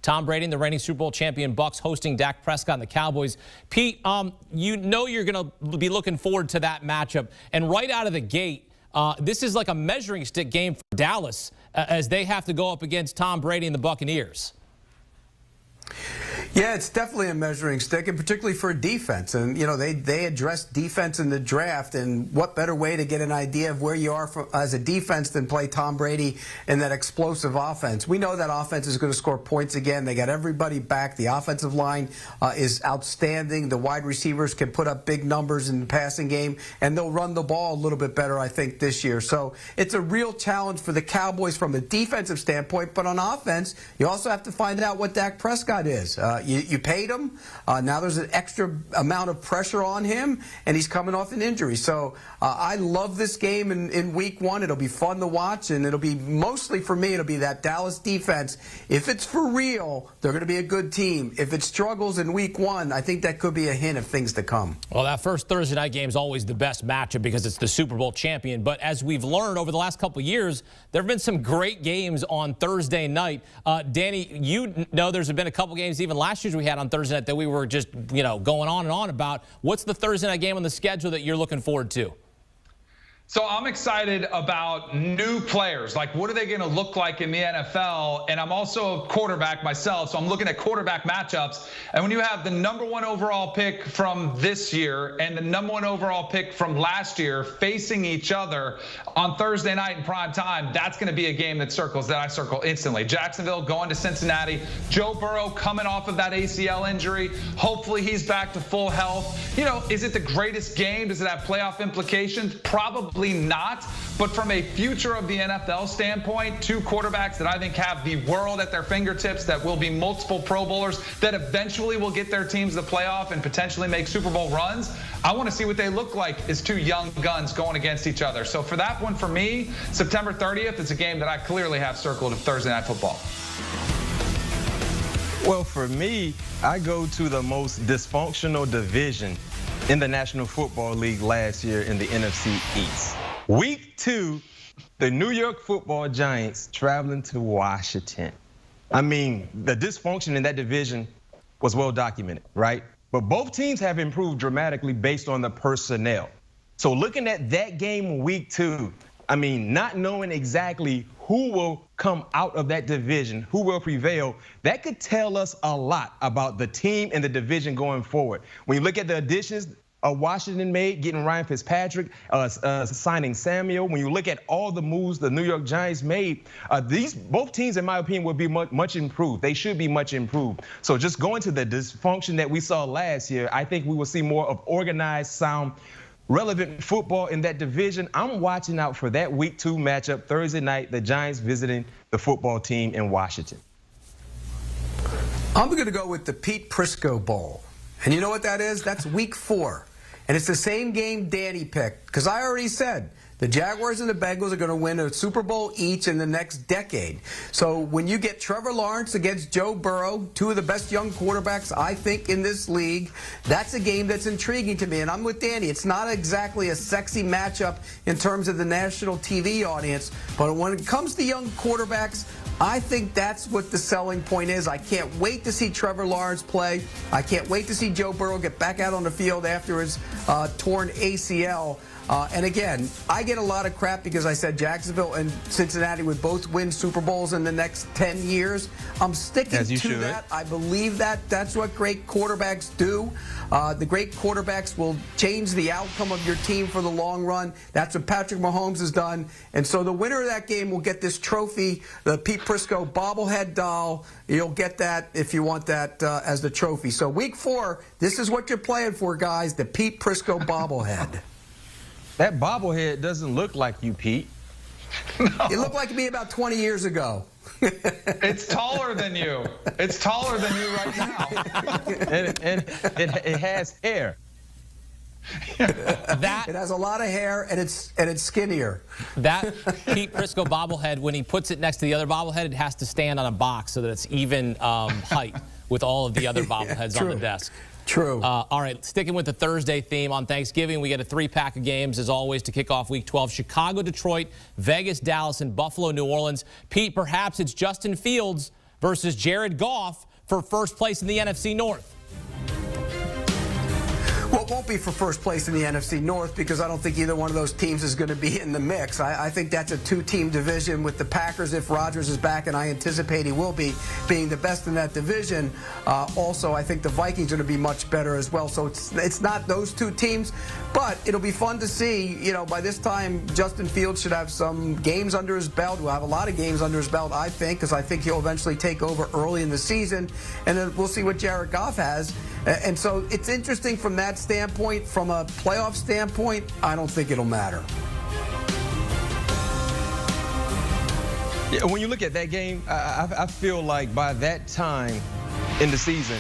Tom Brady and the reigning Super Bowl champion Bucs hosting Dak Prescott and the Cowboys. Pete, you know you're going to be looking forward to that matchup. And right out of the gate, this is like a measuring stick game for Dallas as they have to go up against Tom Brady and the Buccaneers. Yeah, it's definitely a measuring stick, and particularly for defense. And, you know, they address defense in the draft, and what better way to get an idea of where you are as a defense than play Tom Brady in that explosive offense. We know that offense is going to score points again. They got everybody back. The offensive line is outstanding. The wide receivers can put up big numbers in the passing game, and they'll run the ball a little bit better, I think, this year. So it's a real challenge for the Cowboys from a defensive standpoint, but on offense, you also have to find out what Dak Prescott is. You paid him. Now there's an extra amount of pressure on him, and he's coming off an injury. So I love this game in week one. It'll be fun to watch, and it'll be mostly for me, it'll be that Dallas defense. If it's for real, they're going to be a good team. If it struggles in week one, I think that could be a hint of things to come. Well, that first Thursday night game is always the best matchup because it's the Super Bowl champion. But as we've learned over the last couple of years, there have been some great games on Thursday night. Danny, you know there's been a couple games even last year we had on Thursday night that we were just, going on and on about. What's the Thursday night game on the schedule that you're looking forward to? So I'm excited about new players. Like, what are they going to look like in the NFL? And I'm also a quarterback myself, so I'm looking at quarterback matchups. And when you have the #1 overall pick from this year and the #1 overall pick from last year facing each other on Thursday night in prime time, that's going to be a game that I circle instantly. Jacksonville going to Cincinnati. Joe Burrow coming off of that ACL injury. Hopefully he's back to full health. Is it the greatest game? Does it have playoff implications? Probably not, but from a future of the NFL standpoint, two quarterbacks that I think have the world at their fingertips, that will be multiple Pro Bowlers, that eventually will get their teams to the playoff and potentially make Super Bowl runs. I want to see what they look like as two young guns going against each other. So for that one, for me, September 30th, it's a game that I clearly have circled of Thursday Night Football. Well, for me, I go to the most dysfunctional division in the National Football League last year in the NFC East. Week 2, the New York Football Giants traveling to Washington. I mean, the dysfunction in that division was well documented, right? But both teams have improved dramatically based on the personnel. So looking at that game week 2, I mean, not knowing exactly who will come out of that division, who will prevail, that could tell us a lot about the team and the division going forward. When you look at the additions Washington made, getting Ryan Fitzpatrick, signing Samuel, when you look at all the moves the New York Giants made, both teams, in my opinion, will be much improved. They should be much improved. So just going to the dysfunction that we saw last year, I think we will see more of organized, sound, relevant football in that division. I'm watching out for that week 2 matchup Thursday night, the Giants visiting the football team in Washington. I'm going to go with the Pete Prisco Bowl. And you know what that is? That's week 4. And it's the same game Danny picked, because I already said the Jaguars and the Bengals are going to win a Super Bowl each in the next decade. So when you get Trevor Lawrence against Joe Burrow, two of the best young quarterbacks, I think, in this league, that's a game that's intriguing to me. And I'm with Danny. It's not exactly a sexy matchup in terms of the national TV audience. But when it comes to young quarterbacks, I think that's what the selling point is. I can't wait to see Trevor Lawrence play. I can't wait to see Joe Burrow get back out on the field after his torn ACL. And again, I get a lot of crap because I said Jacksonville and Cincinnati would both win Super Bowls in the next 10 years. I'm sticking to that. I believe that. That's what great quarterbacks do. The great quarterbacks will change the outcome of your team for the long run. That's what Patrick Mahomes has done. And so the winner of that game will get this trophy, the Pete Prisco bobblehead doll. You'll get that if you want that as the trophy. So week 4, this is what you're playing for, guys, the Pete Prisco bobblehead. That bobblehead doesn't look like you, Pete. No. It looked like me about 20 years ago. It's taller than you. It's taller than you right now. and it has hair. It has a lot of hair, and it's skinnier. That Pete Prisco bobblehead, when he puts it next to the other bobblehead, it has to stand on a box so that it's even height with all of the other bobbleheads on the desk. True. All right, sticking with the Thursday theme, on Thanksgiving, we get a 3-pack of games, as always, to kick off Week 12. Chicago, Detroit, Vegas, Dallas, and Buffalo, New Orleans. Pete, perhaps it's Justin Fields versus Jared Goff for first place in the NFC North. Well, it won't be for first place in the NFC North because I don't think either one of those teams is going to be in the mix. I think that's a two-team division with the Packers if Rodgers is back, and I anticipate he will be, being the best in that division. Also, I think the Vikings are going to be much better as well. So it's not those two teams, but it'll be fun to see. You know, by this time, Justin Fields should have some games under his belt. We'll have a lot of games under his belt, I think, because I think he'll eventually take over early in the season, and then we'll see what Jared Goff has. And so it's interesting from that standpoint. From a playoff standpoint, I don't think it'll matter. Yeah, when you look at that game, I feel like by that time in the season,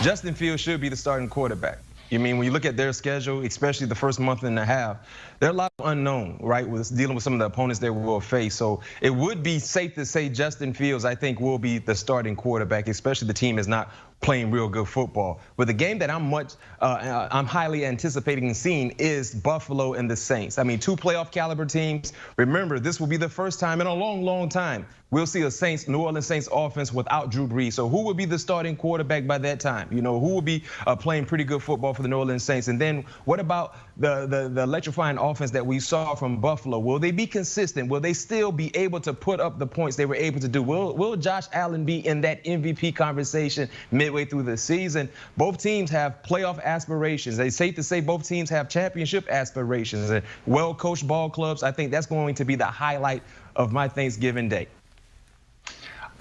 Justin Fields should be the starting quarterback. I mean, when you look at their schedule, especially the first month and a half, there are a lot of unknown, right, with dealing with some of the opponents they will face. So it would be safe to say Justin Fields, I think, will be the starting quarterback, especially the team is not playing real good football. But the game that I'm highly anticipating seeing is Buffalo and the Saints. I mean, two playoff caliber teams. Remember, this will be the first time in a long, long time we'll see a New Orleans Saints offense without Drew Brees. So who will be the starting quarterback by that time? You know, who will be playing pretty good football for the New Orleans Saints? And then what about the electrifying offense that we saw from Buffalo? Will they be consistent? Will they still be able to put up the points they were able to do? Will Josh Allen be in that MVP conversation midway through the season? Both teams have playoff aspirations. It's safe to say both teams have championship aspirations and well-coached ball clubs. I think that's going to be the highlight of my Thanksgiving Day.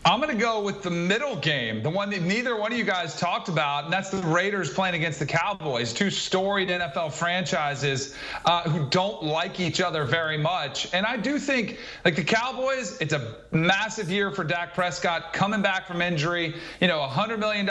I'm going to go with the middle game, the one that neither one of you guys talked about, and that's the Raiders playing against the Cowboys, two storied NFL franchises who don't like each other very much. And I do think, like the Cowboys, it's a massive year for Dak Prescott coming back from injury, $100 million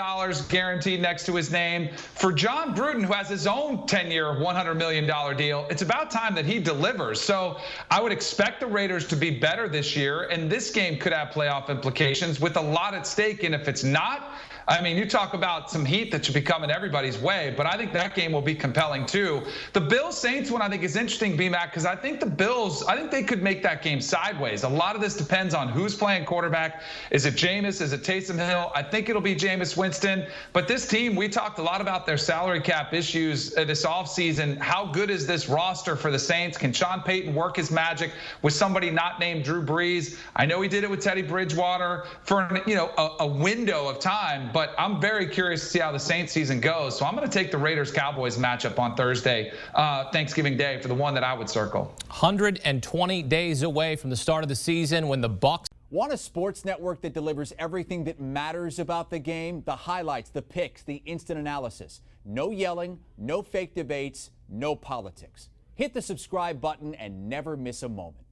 guaranteed next to his name. For John Gruden, who has his own 10-year, $100 million deal, it's about time that he delivers. So I would expect the Raiders to be better this year, and this game could have playoff implications with a lot at stake. And if it's not, I mean, you talk about some heat that should be coming everybody's way, but I think that game will be compelling too. The Bills-Saints one I think is interesting, B-Mac, because I think the Bills, I think they could make that game sideways. A lot of this depends on who's playing quarterback. Is it Jameis? Is it Taysom Hill? I think it'll be Jameis Winston. But this team, we talked a lot about their salary cap issues this offseason. How good is this roster for the Saints? Can Sean Payton work his magic with somebody not named Drew Brees? I know he did it with Teddy Bridgewater for a window of time, but I'm very curious to see how the Saints season goes. So I'm going to take the Raiders-Cowboys matchup on Thursday, Thanksgiving Day, for the one that I would circle. 120 days away from the start of the season when the Bucs. Want a sports network that delivers everything that matters about the game? The highlights, the picks, the instant analysis. No yelling, no fake debates, no politics. Hit the subscribe button and never miss a moment.